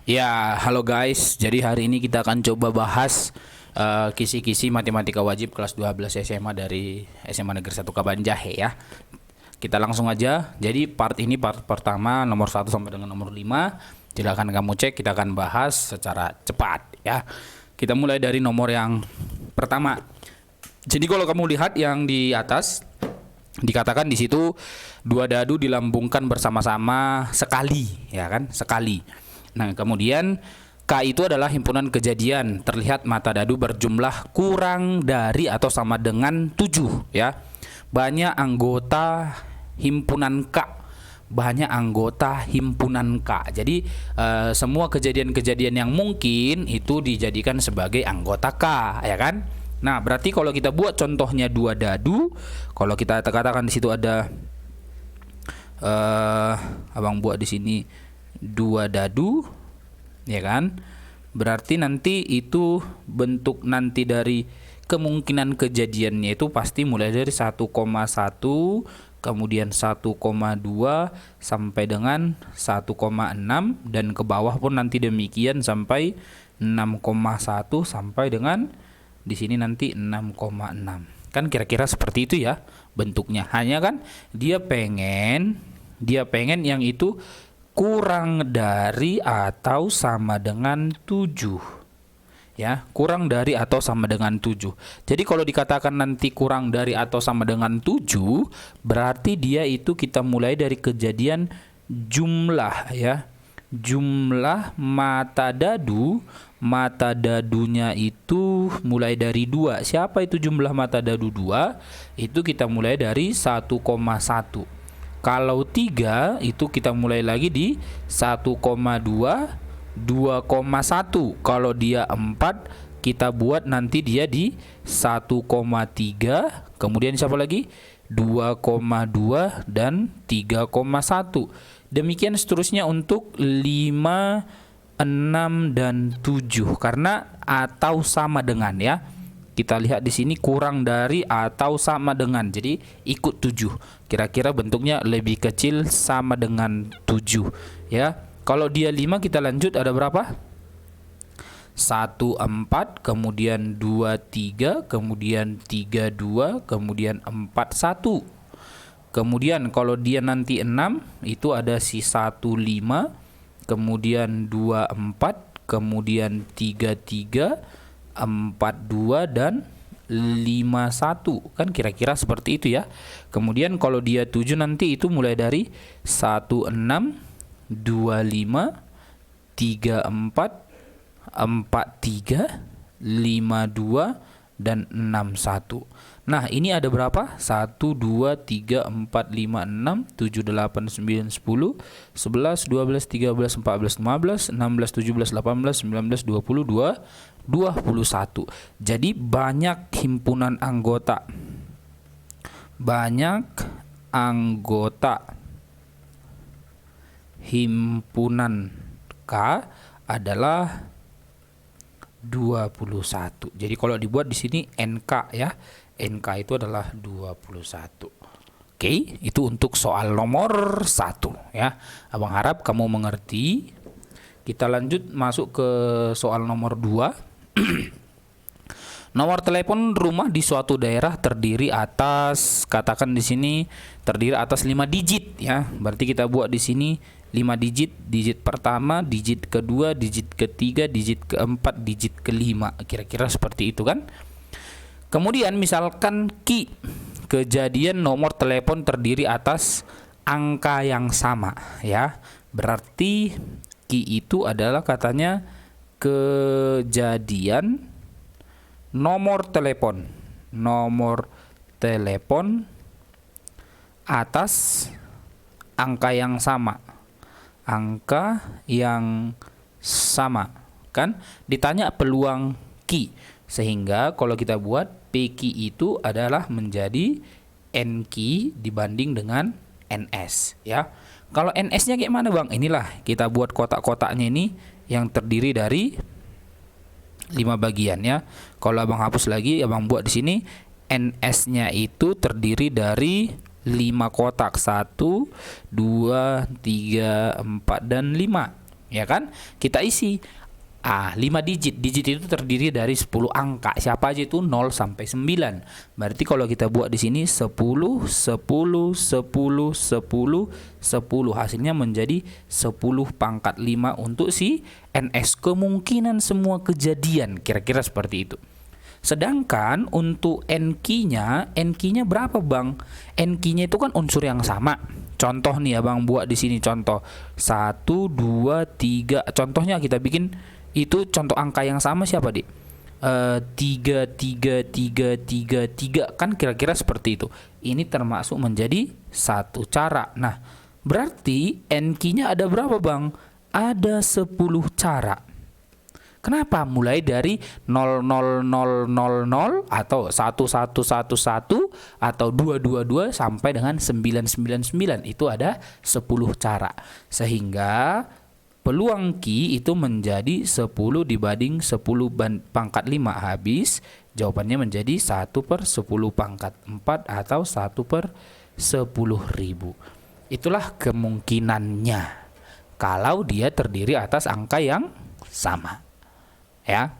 Ya, halo guys. Jadi hari ini kita akan coba bahas kisi-kisi matematika wajib kelas 12 SMA dari SMA Negeri 1 Kabanjahe ya. Kita langsung aja. Jadi part ini part pertama nomor 1 sampai dengan nomor 5. Silakan kamu cek, kita akan bahas secara cepat ya. Kita mulai dari nomor yang pertama. Jadi kalau kamu lihat yang di atas dikatakan di situ dua dadu dilambungkan bersama-sama sekali, ya kan? Sekali. Nah, kemudian K itu adalah himpunan kejadian. Terlihat mata dadu berjumlah kurang dari atau sama dengan 7 ya. Banyak anggota himpunan K. Banyak anggota himpunan K. Jadi semua kejadian-kejadian yang mungkin itu dijadikan sebagai anggota K, ya kan? Nah, berarti kalau kita buat contohnya dua dadu, kalau kita katakan di situ ada abang buat di sini dua dadu, ya kan? Berarti nanti itu bentuk nanti dari kemungkinan kejadiannya itu pasti mulai dari 1,1, kemudian 1,2 sampai dengan 1,6, dan ke bawah pun nanti demikian sampai 6,1 sampai dengan di sini nanti 6,6. Kan kira-kira seperti itu ya bentuknya. Hanya kan dia pengen yang itu kurang dari atau sama dengan 7. Ya, kurang dari atau sama dengan 7. Jadi kalau dikatakan nanti kurang dari atau sama dengan 7, berarti dia itu kita mulai dari kejadian jumlah ya. Jumlah mata dadunya itu mulai dari 2. Siapa itu jumlah mata dadu 2? Itu kita mulai dari 1,1. Kalau 3 itu kita mulai lagi di 1,2, 2,1. Kalau dia 4 kita buat nanti dia di 1,3. Kemudian siapa lagi? 2,2 dan 3,1. Demikian seterusnya untuk 5, 6 dan 7 karena atau sama dengan ya. Kita lihat di sini kurang dari atau sama dengan. Jadi ikut 7. Kira-kira bentuknya lebih kecil sama dengan 7 ya. Kalau dia 5 kita lanjut ada berapa? 1, 4, kemudian 2, 3, kemudian 3, 2, kemudian 4, 1. Kemudian kalau dia nanti 6 itu ada si 1, 5, kemudian 2, 4, kemudian 3, 3, 4, 2 dan 5, 1. Kan kira-kira seperti itu ya. Kemudian kalau dia 7 nanti itu mulai dari 1, 6, 2, 5, 3, 4, 4, 3, 5, 2 dan 6, 1. Nah, ini ada berapa? 1, 2, 3, 4, 5, 6, 7, 8, 9, 10, 11, 12, 13, 14, 15, 16, 17, 18, 19, 20, 21. Jadi banyak himpunan anggota. Banyak anggota himpunan K adalah 21. Jadi kalau dibuat di sini NK ya. NK itu adalah 21. Oke, itu untuk soal nomor 1 ya. Abang harap kamu mengerti. Kita lanjut masuk ke soal nomor 2. Nomor telepon rumah di suatu daerah terdiri atas, katakan di sini terdiri atas 5 digit ya. Berarti kita buat di sini 5 digit. Digit pertama, digit kedua, digit ketiga, digit keempat, digit kelima. Kira-kira seperti itu kan? Kemudian misalkan kejadian nomor telepon terdiri atas angka yang sama ya. Berarti itu adalah katanya kejadian nomor telepon atas angka yang sama. Angka yang sama kan? Ditanya peluang sehingga kalau kita buat PQ itu adalah menjadi NQ dibanding dengan NS ya. Kalau NS-nya kayak mana bang? Inilah kita buat kotak-kotaknya ini yang terdiri dari 5 bagian ya. Kalau abang hapus lagi, abang buat di sini NS-nya itu terdiri dari 5 kotak. 1, 2, 3, 4 dan 5. Ya kan? Kita isi 5 digit. Digit itu terdiri dari 10 angka. Siapa aja itu? 0 sampai 9. Berarti kalau kita buat di sini 10, 10, 10, 10, 10. Hasilnya menjadi 10 pangkat 5 untuk si NS. Kemungkinan semua kejadian. Kira-kira seperti itu. Sedangkan untuk N-nya berapa bang? N-nya itu kan unsur yang sama. Contoh nih abang buat di sini contoh 1, 2, 3. Contohnya kita bikin itu contoh angka yang sama siapa dik? 3, 3, 3, 3, 3 kan kira-kira seperti itu. Ini termasuk menjadi satu cara. Nah berarti N-nya ada berapa bang? Ada 10 cara. Kenapa? Mulai dari 0, 0, 0, 0, 0 atau 1, 1, 1, 1 atau 2, 2, 2 sampai dengan 9, 9, 9. Itu ada 10 cara. Sehingga peluang Ki itu menjadi 10 dibanding 10 pangkat 5 habis. Jawabannya menjadi 1 per 10 pangkat 4 atau 1 per 10.000. Itulah kemungkinannya kalau dia terdiri atas angka yang sama. Ya.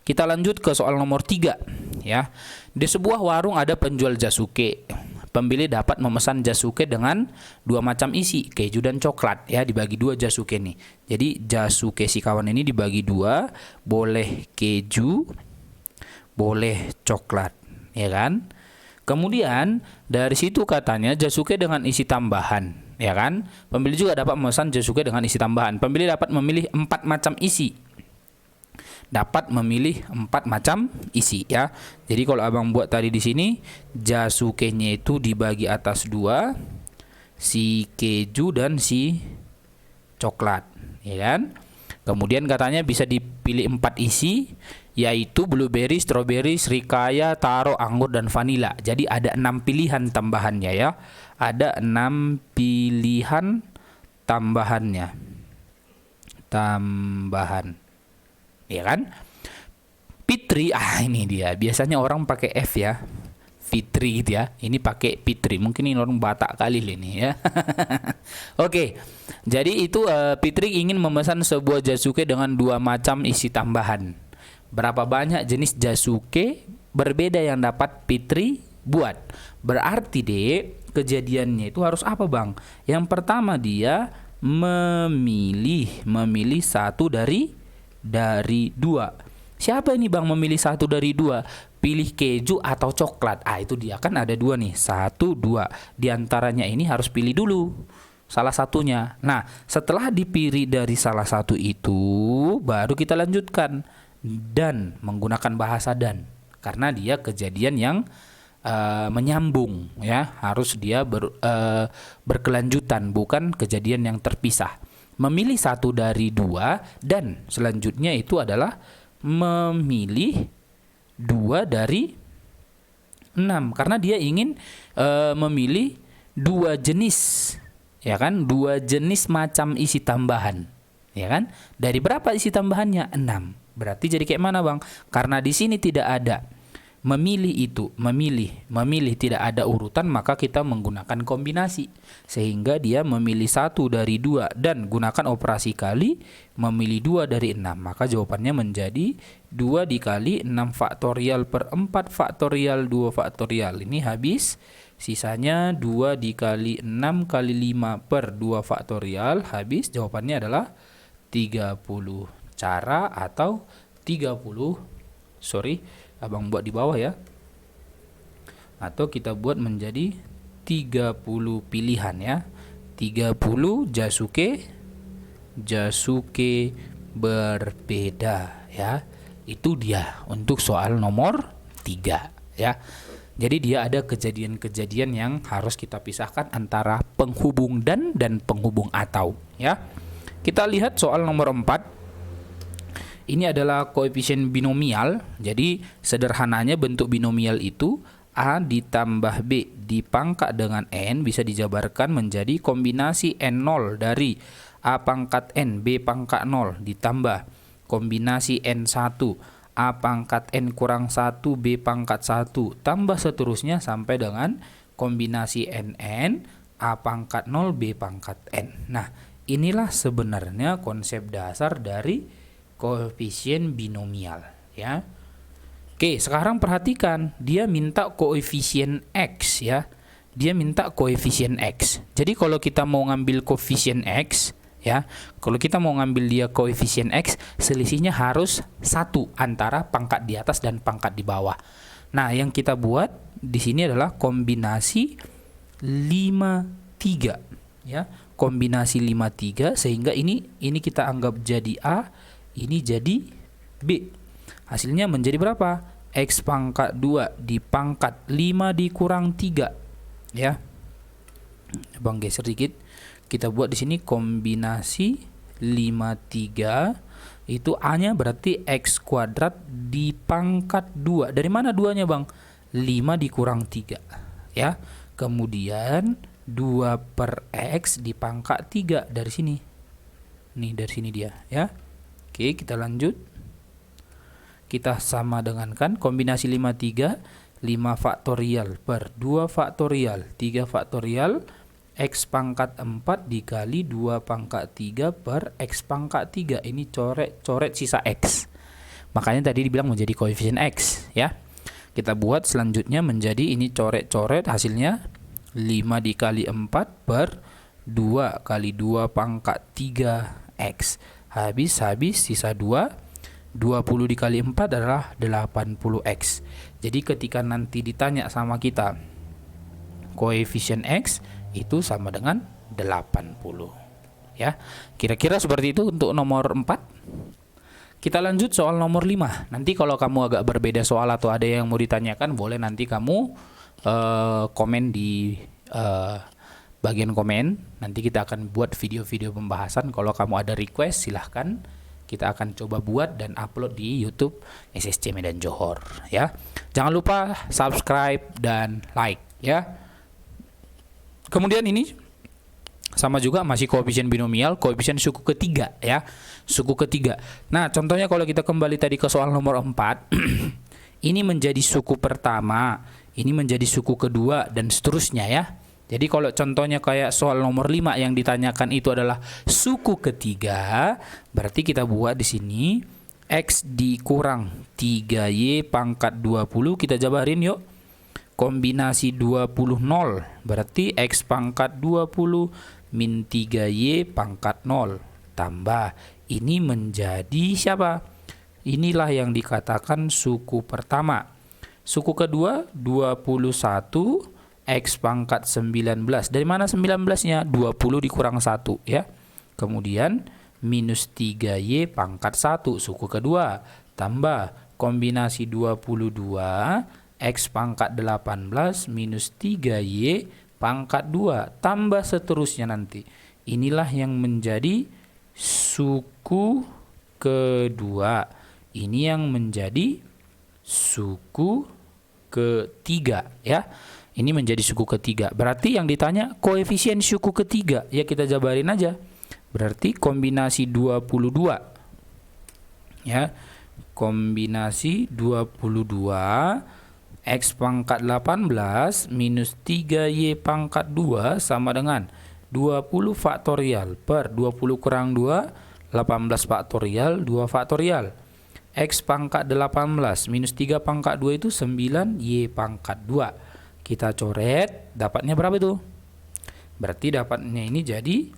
Kita lanjut ke soal nomor 3 ya. Di sebuah warung ada penjual jasuke. Pembeli dapat memesan jasuke dengan 2 macam isi, keju dan coklat ya, dibagi 2 jasuke nih. Jadi jasuke si kawan ini dibagi 2, boleh keju, boleh coklat, ya kan? Kemudian dari situ katanya jasuke dengan isi tambahan, ya kan? Pembeli juga dapat memesan jasuke dengan isi tambahan. Pembeli dapat memilih 4 macam isi. Dapat memilih 4 macam isi ya. Jadi kalau abang buat tadi di sini jasuke-nya itu dibagi atas 2, si keju dan si coklat, ya kan? Kemudian katanya bisa dipilih 4 isi, yaitu blueberry, strawberry, srikaya, taro, anggur dan vanila. Jadi ada 6 pilihan tambahannya ya. Ada 6 pilihan tambahannya. Ya kan? Fitri, ini dia. Biasanya orang pakai F ya. Fitri gitu ya. Ini pakai Fitri. Mungkin ini orang Batak kali ini ya. Oke. Jadi itu Fitri ingin memesan sebuah jasuke dengan 2 macam isi tambahan. Berapa banyak jenis jasuke berbeda yang dapat Fitri buat? Berarti dek, kejadiannya itu harus apa bang? Yang pertama dia memilih satu dari 2. Siapa ini bang memilih 1 dari 2? Pilih keju atau coklat. Itu dia kan ada 2 nih, 1, 2. Di antaranya ini harus pilih dulu salah satunya. Nah setelah dipilih dari salah satu itu, baru kita lanjutkan dan menggunakan bahasa dan, karena dia kejadian yang menyambung ya, harus dia berkelanjutan, bukan kejadian yang terpisah. Memilih 1 dari 2 dan selanjutnya itu adalah memilih 2 dari 6 karena dia ingin memilih 2 jenis, ya kan? 2 jenis macam isi tambahan, ya kan? Dari berapa isi tambahannya? 6. Berarti jadi kayak mana bang? Karena di sini tidak ada memilih tidak ada urutan, maka kita menggunakan kombinasi sehingga dia memilih 1 dari 2 dan gunakan operasi kali, memilih 2 dari 6, maka jawabannya menjadi 2 dikali 6 faktorial per 4 faktorial 2 faktorial. Ini habis, sisanya 2 dikali 6 kali 5 per 2 faktorial, habis. Jawabannya adalah 30 cara atau 30 abang buat di bawah ya, atau kita buat menjadi 30 pilihan ya. 30 jasuke berbeda ya. Itu dia untuk soal nomor 3 ya. Jadi dia ada kejadian-kejadian yang harus kita pisahkan antara penghubung dan penghubung atau ya. Kita lihat soal nomor 4. Ini adalah koefisien binomial. Jadi sederhananya bentuk binomial itu A ditambah B dipangkat dengan N bisa dijabarkan menjadi kombinasi N0 dari A pangkat N B pangkat 0 ditambah kombinasi N1 A pangkat N kurang 1 B pangkat 1 tambah seterusnya sampai dengan kombinasi NN A pangkat 0 B pangkat N. Nah inilah sebenarnya konsep dasar dari koefisien binomial, ya. Oke, sekarang perhatikan, dia minta koefisien X, ya. Dia minta koefisien X. Jadi kalau kita mau ngambil koefisien X, ya, kalau kita mau ngambil dia koefisien X, selisihnya harus 1 antara pangkat di atas dan pangkat di bawah. Nah, yang kita buat di sini adalah kombinasi 53, ya. Kombinasi 53 sehingga ini kita anggap jadi A, ini jadi B. Hasilnya menjadi berapa? X pangkat 2 dipangkat 5 dikurang 3, ya. Bang geser sedikit. Kita buat di sini kombinasi 53, itu A-nya berarti X kuadrat dipangkat 2. Dari mana 2-nya, Bang? 5 dikurang 3, ya. Kemudian 2 per X dipangkat 3 dari sini. Nih, dari sini dia, ya. Oke, kita lanjut. Kita sama dengankan kombinasi 53, 5 faktorial per 2 faktorial, 3 faktorial, X pangkat 4 dikali 2 pangkat 3 per X pangkat 3. Ini coret sisa X. Makanya tadi dibilang menjadi koefisien X, ya. Kita buat selanjutnya menjadi ini coret-coret, hasilnya 5 dikali 4 per 2 kali 2 pangkat 3X. Habis sisa 2. 20 dikali 4 adalah 80X. Jadi ketika nanti ditanya sama kita koefisien X itu sama dengan 80, ya. Kira-kira seperti itu untuk nomor 4. Kita lanjut soal nomor 5. Nanti kalau kamu agak berbeda soal atau ada yang mau ditanyakan, boleh nanti kamu komen di bagian komen. Nanti kita akan buat video-video pembahasan. Kalau kamu ada request, silahkan. Kita akan coba buat dan upload di YouTube SSC Medan Johor, ya. Jangan lupa subscribe dan like, ya. Kemudian ini sama juga masih koefisien binomial, koefisien suku ketiga, ya. Suku ketiga. Nah, contohnya kalau kita kembali tadi ke soal nomor 4, ini menjadi suku pertama, ini menjadi suku kedua dan seterusnya, ya. Jadi kalau contohnya kayak soal nomor 5 yang ditanyakan itu adalah suku ketiga, berarti kita buat di sini X dikurang 3Y pangkat 20, kita jabarin yuk. Kombinasi 20 0, berarti X pangkat 20 min 3Y pangkat 0 tambah. Ini menjadi siapa? Inilah yang dikatakan suku pertama. Suku kedua 21 X pangkat 19. Dari mana 19-nya? 20 dikurang 1, ya. Kemudian minus 3Y pangkat 1 suku kedua tambah kombinasi 22 X pangkat 18 minus 3Y pangkat 2 tambah seterusnya nanti. Inilah yang menjadi suku kedua. Ini yang menjadi suku ketiga, ya. Ini menjadi suku ketiga. Berarti yang ditanya koefisien suku ketiga, ya kita jabarin aja. Berarti kombinasi 22, ya. Kombinasi 22 X pangkat 18 minus 3Y pangkat 2 sama dengan 20 faktorial per 20 kurang 2, 18 faktorial, 2 faktorial. X pangkat 18 minus 3 pangkat 2 itu 9Y pangkat 2. Kita coret, dapatnya berapa itu? Berarti dapatnya ini jadi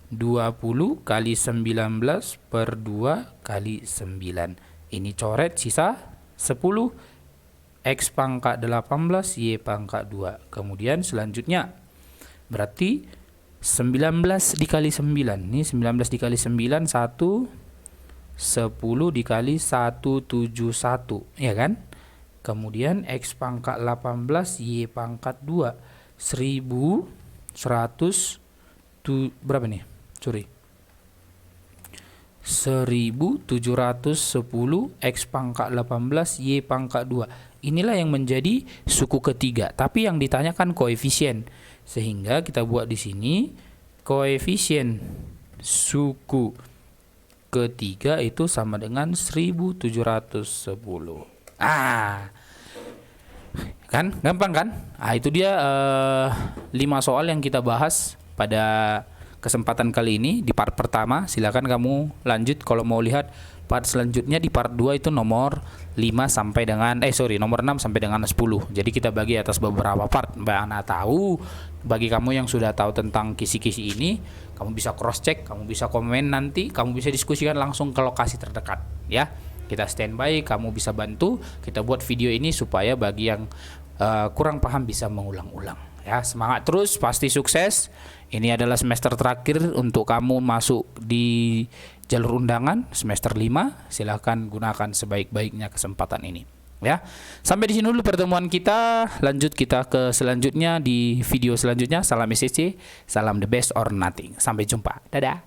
20 kali 19 per 2 kali 9. Ini coret sisa 10. X pangkat 18, Y pangkat 2. Kemudian selanjutnya, berarti 19 dikali 9. Ini 19 dikali 9, 1. 10 dikali 171, ya kan? Kemudian X pangkat 18, Y pangkat 2. 1100 berapa nih? 1710 X pangkat 18, Y pangkat 2. Inilah yang menjadi suku ketiga. Tapi yang ditanyakan koefisien. Sehingga kita buat di sini koefisien suku ketiga itu sama dengan 1710. Kan gampang kan? Itu dia 5 soal yang kita bahas pada kesempatan kali ini di part pertama. Silakan kamu lanjut kalau mau lihat part selanjutnya di part 2 itu nomor 5 sampai dengan nomor 6 sampai dengan 10. Jadi kita bagi atas beberapa part. Mbak Ana tahu, bagi kamu yang sudah tahu tentang kisi-kisi ini, kamu bisa cross check, kamu bisa komen nanti, kamu bisa diskusikan langsung ke lokasi terdekat ya. Kita standby, kamu bisa bantu kita buat video ini supaya bagi yang kurang paham bisa mengulang-ulang ya. Semangat terus, pasti sukses. Ini adalah semester terakhir untuk kamu masuk di jalur undangan semester 5. Silahkan gunakan sebaik-baiknya kesempatan ini ya. Sampai di sini dulu pertemuan kita. Lanjut kita ke selanjutnya di video selanjutnya. Salam SCC, salam the best or nothing. Sampai jumpa. Dadah.